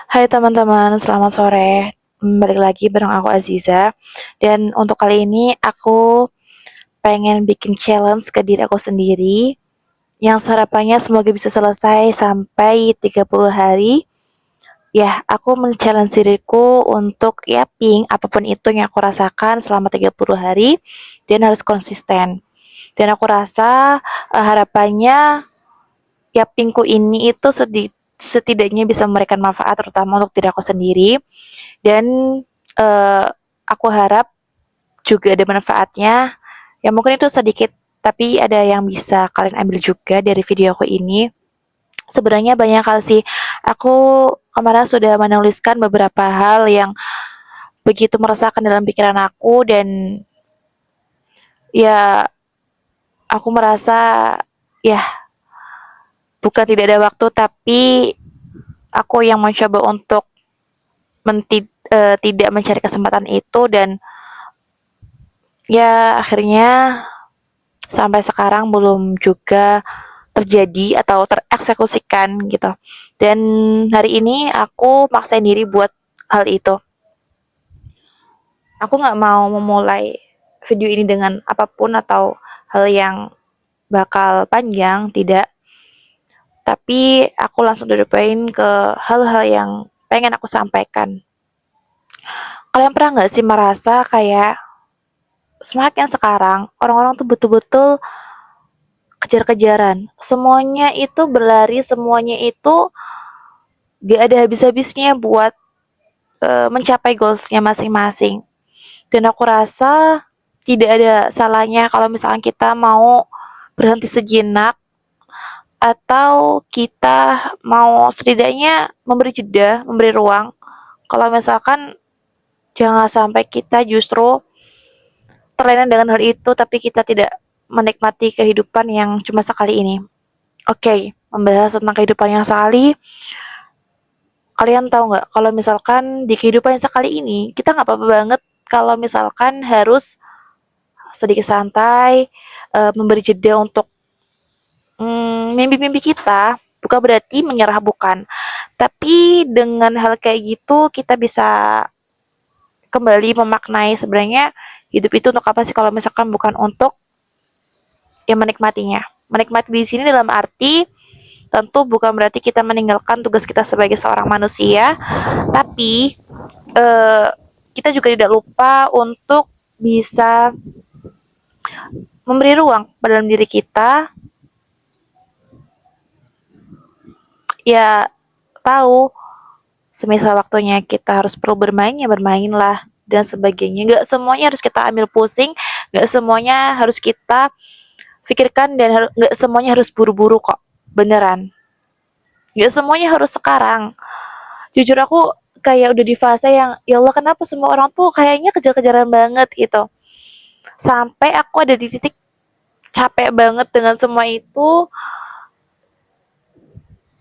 Hai teman-teman, selamat sore. Balik lagi bareng aku Aziza. Dan untuk kali ini aku pengen bikin challenge ke diri aku sendiri yang harapannya semoga bisa selesai sampai 30 hari. Ya, aku men-challenge diriku untuk yaping apapun itu yang aku rasakan selama 30 hari dan harus konsisten. Dan aku rasa harapannya yapingku ini itu setidaknya bisa memberikan manfaat terutama untuk diri aku sendiri dan uh, aku harap juga ada manfaatnya. Ya mungkin itu sedikit, tapi ada yang bisa kalian ambil juga dari video aku ini. Sebenarnya banyak hal sih. Aku kemarin sudah menuliskan beberapa hal yang begitu meresahkan dalam pikiran aku dan ya aku merasa ya bukan tidak ada waktu tapi aku yang mencoba untuk tidak mencari kesempatan itu dan ya akhirnya sampai sekarang belum juga terjadi atau tereksekusikan gitu. Dan hari ini aku maksain diri buat hal itu. Aku nggak mau memulai video ini dengan apapun atau hal yang bakal panjang, tidak. Tapi aku langsung to the point ke hal-hal yang pengen aku sampaikan. Kalian pernah nggak sih merasa kayak semakin sekarang orang-orang tuh betul-betul kejar-kejaran. Semuanya itu berlari, semuanya itu gak ada habis-habisnya buat mencapai goalsnya masing-masing. Dan aku rasa tidak ada salahnya kalau misalkan kita mau berhenti sejenak atau kita mau setidaknya memberi jeda, memberi ruang. Kalau misalkan jangan sampai kita justru terlena dengan hal itu tapi kita tidak menikmati kehidupan yang cuma sekali ini. Oke, membahas tentang kehidupan yang sekali. Kalian tahu nggak kalau misalkan di kehidupan yang sekali ini kita nggak apa-apa banget kalau misalkan harus sedikit santai, memberi jeda untuk mimpi-mimpi kita. Bukan berarti menyerah, bukan. Tapi dengan hal kayak gitu kita bisa kembali memaknai sebenarnya hidup itu untuk apa sih kalau misalkan bukan untuk yang menikmatinya. Menikmati di sini dalam arti tentu bukan berarti kita meninggalkan tugas kita sebagai seorang manusia, tapi eh, kita juga tidak lupa untuk bisa memberi ruang pada dalam diri kita, ya tahu semisal waktunya kita harus perlu bermain ya bermainlah dan sebagainya. Gak semuanya harus kita ambil pusing, gak semuanya harus kita pikirkan dan gak semuanya harus buru-buru kok, beneran. Gak semuanya harus sekarang. Jujur aku kayak udah di fase yang ya Allah kenapa semua orang tuh kayaknya kejar-kejaran banget gitu. Sampai aku ada di titik capek banget dengan semua itu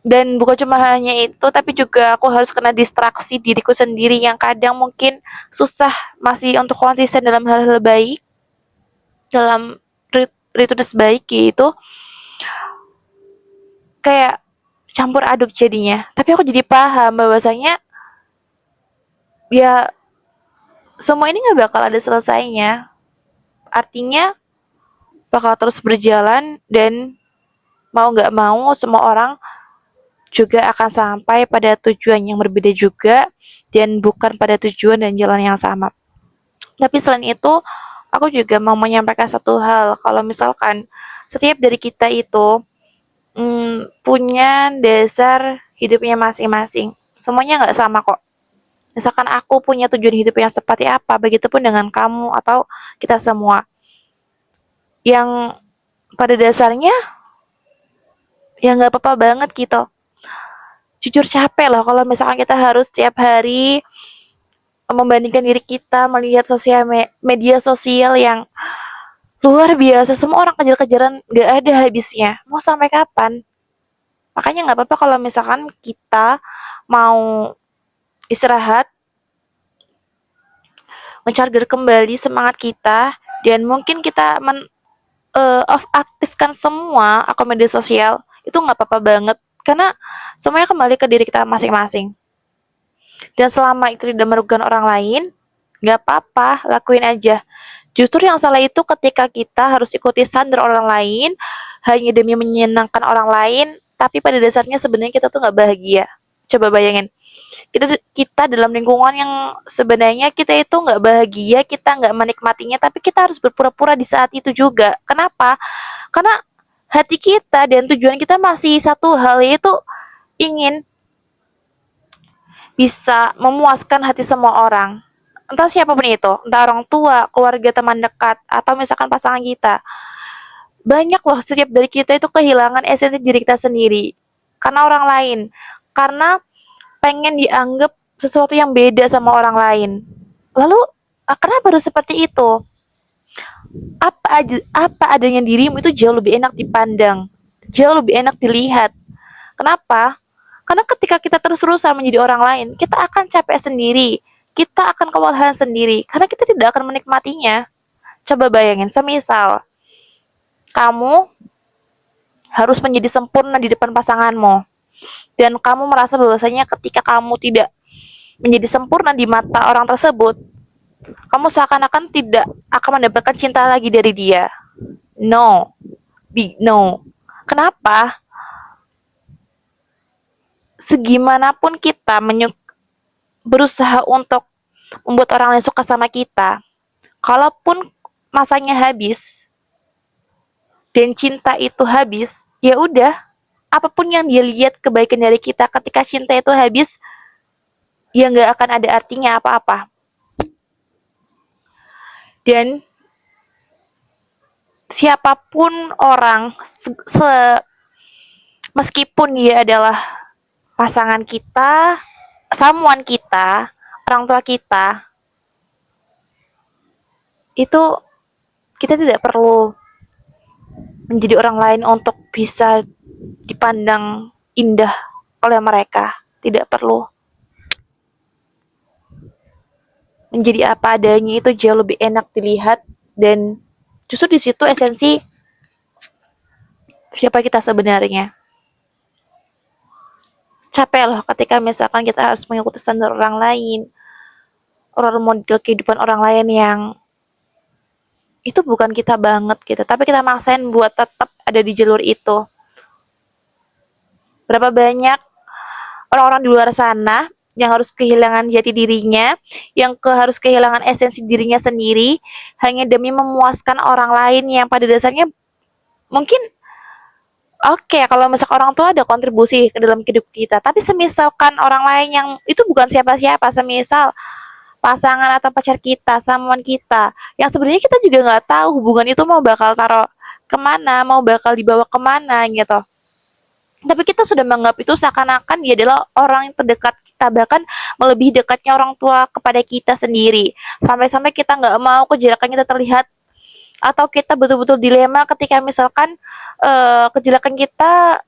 dan bukan cuma hanya itu tapi juga aku harus kena distraksi diriku sendiri yang kadang mungkin susah masih untuk konsisten dalam hal-hal baik, dalam rutinitas baik gitu, kayak campur aduk jadinya. Tapi aku jadi paham bahwasanya ya semua ini nggak bakal ada selesainya, artinya bakal terus berjalan dan mau nggak mau semua orang juga akan sampai pada tujuan yang berbeda juga dan bukan pada tujuan dan jalan yang sama. Tapi selain itu, aku juga mau menyampaikan satu hal. Kalau misalkan setiap dari kita itu punya dasar hidupnya masing-masing. Semuanya nggak sama kok. Misalkan aku punya tujuan hidup yang seperti apa, begitupun dengan kamu atau kita semua. Yang pada dasarnya ya nggak apa-apa banget gitu. Jujur capek loh kalau misalkan kita harus setiap hari membandingkan diri kita melihat media sosial yang luar biasa, semua orang kejar-kejaran gak ada habisnya. Mau sampai kapan? Makanya nggak apa-apa kalau misalkan kita mau istirahat, nge-charger kembali semangat kita, dan mungkin kita off aktifkan semua akun media sosial, itu nggak apa-apa banget. Karena semuanya kembali ke diri kita masing-masing. Dan selama itu tidak merugikan orang lain, nggak apa-apa, lakuin aja. Justru yang salah itu ketika kita harus ikuti standar orang lain hanya demi menyenangkan orang lain, tapi pada dasarnya sebenarnya kita tuh nggak bahagia. Coba bayangin, kita dalam lingkungan yang sebenarnya kita itu nggak bahagia, kita nggak menikmatinya, tapi kita harus berpura-pura di saat itu juga. Kenapa? Karena hati kita dan tujuan kita masih satu hal, yaitu ingin bisa memuaskan hati semua orang. Entah siapapun itu, entah orang tua, keluarga, teman dekat, atau misalkan pasangan kita. Banyak loh setiap dari kita itu kehilangan esensi diri kita sendiri. Karena orang lain. Karena pengen dianggap sesuatu yang beda sama orang lain. Lalu, kenapa harus seperti itu? Apa adanya dirimu itu jauh lebih enak dipandang, jauh lebih enak dilihat. Kenapa? Karena ketika kita terus-terusan menjadi orang lain, kita akan capek sendiri, kita akan kewalahan sendiri, karena kita tidak akan menikmatinya. Coba bayangin, semisal kamu harus menjadi sempurna di depan pasanganmu, dan kamu merasa bahwasanya ketika kamu tidak menjadi sempurna di mata orang tersebut, kamu seakan-akan tidak akan mendapatkan cinta lagi dari dia. No, big no. Kenapa? Segimanapun kita berusaha untuk membuat orang lain suka sama kita, kalaupun masanya habis dan cinta itu habis, ya udah, apapun yang dia lihat kebaikan dari kita ketika cinta itu habis, ya nggak akan ada artinya apa-apa. Dan siapapun orang, meskipun dia adalah pasangan kita, someone kita, orang tua kita, itu kita tidak perlu menjadi orang lain untuk bisa dipandang indah oleh mereka. Tidak perlu. Menjadi apa adanya itu jauh lebih enak dilihat, dan justru di situ esensi siapa kita sebenarnya. Capek loh ketika misalkan kita harus mengikuti standar orang lain, orang model kehidupan orang lain yang itu bukan kita banget gitu, tapi kita maksain buat tetap ada di jalur itu. Berapa banyak orang-orang di luar sana yang harus kehilangan jati dirinya, yang harus kehilangan esensi dirinya sendiri hanya demi memuaskan orang lain yang pada dasarnya mungkin oke, kalau misalkan orang tua ada kontribusi ke dalam hidup kita, tapi semisalkan orang lain yang itu bukan siapa-siapa, semisal pasangan atau pacar kita, samuan kita, yang sebenarnya kita juga nggak tahu hubungan itu mau bakal taruh kemana, mau bakal dibawa kemana gitu. Tapi kita sudah menganggap itu seakan-akan dia adalah orang yang terdekat kita, bahkan melebihi dekatnya orang tua kepada kita sendiri. Sampai-sampai kita nggak mau kejelekan kita terlihat, atau kita betul-betul dilema ketika misalkan kejelekan kita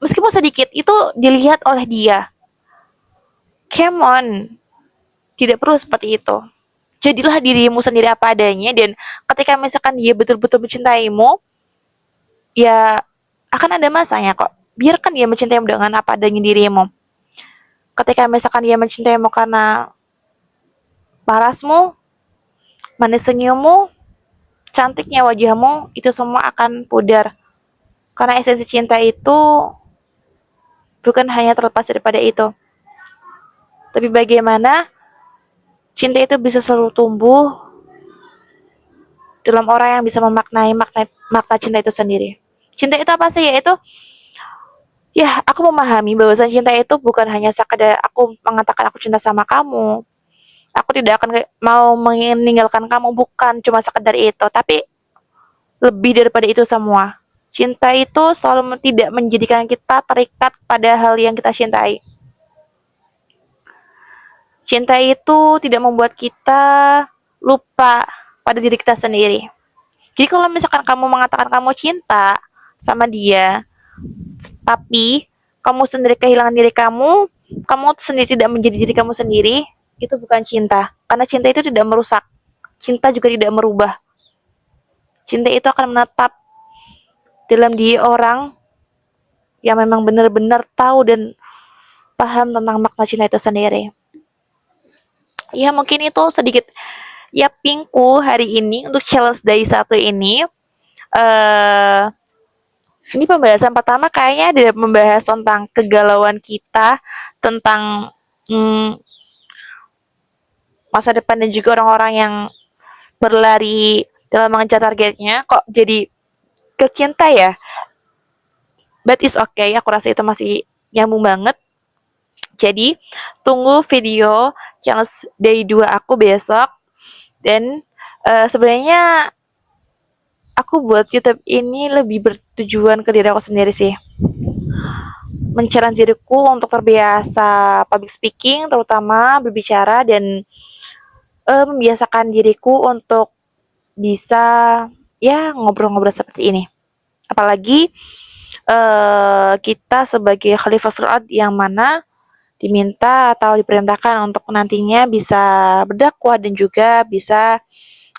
meskipun sedikit itu dilihat oleh dia. Come on, tidak perlu seperti itu. Jadilah dirimu sendiri apa adanya, dan ketika misalkan dia betul-betul mencintaimu, ya akan ada masanya kok. Biarkan dia mencintaimu dengan apa adanya dirimu. Ketika misalkan dia mencintaimu karena parasmu, manis senyummu, cantiknya wajahmu, itu semua akan pudar. Karena esensi cinta itu bukan hanya terlepas daripada itu. Tapi bagaimana cinta itu bisa selalu tumbuh dalam orang yang bisa memaknai makna cinta itu sendiri. Cinta itu apa sih? Yaitu, ya, aku memahami bahwasan cinta itu bukan hanya sekadar aku mengatakan aku cinta sama kamu, aku tidak akan mau meninggalkan kamu, bukan cuma sekedar itu, tapi lebih daripada itu semua. Cinta itu selalu tidak menjadikan kita terikat pada hal yang kita cintai. Cinta itu tidak membuat kita lupa pada diri kita sendiri. Jadi kalau misalkan kamu mengatakan kamu cinta sama dia, tapi kamu sendiri kehilangan diri kamu sendiri tidak menjadi diri kamu sendiri, itu bukan cinta. Karena cinta itu tidak merusak. Cinta juga tidak merubah. Cinta itu akan menetap dalam diri orang yang memang benar-benar tahu dan paham tentang makna cinta itu sendiri. Ya mungkin itu sedikit ya pinku hari ini untuk challenge day satu ini. eh ini pembahasan pertama kayaknya ada membahas tentang kegalauan kita, tentang mm, masa depan dan juga orang-orang yang berlari dalam mengejar targetnya. Kok jadi ke cinta ya? But it's okay, aku rasa itu masih nyambung banget. Jadi, tunggu video challenge day 2 aku besok. Dan sebenarnya aku buat YouTube ini lebih bertujuan ke diri aku sendiri sih. Menchallenge diriku untuk terbiasa public speaking, terutama berbicara dan membiasakan diriku untuk bisa ya ngobrol-ngobrol seperti ini. Apalagi kita sebagai Khalifah Fir'aud yang mana diminta atau diperintahkan untuk nantinya bisa berdakwah dan juga bisa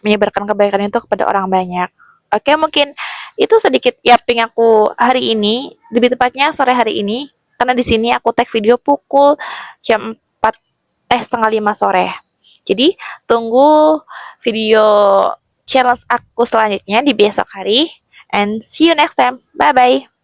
menyebarkan kebaikan itu kepada orang banyak. Oke, mungkin itu sedikit yaping aku hari ini, lebih tepatnya sore hari ini, karena di sini aku tag video pukul jam 4 setengah 5 sore. Jadi, tunggu video challenge aku selanjutnya di besok hari and see you next time. Bye bye.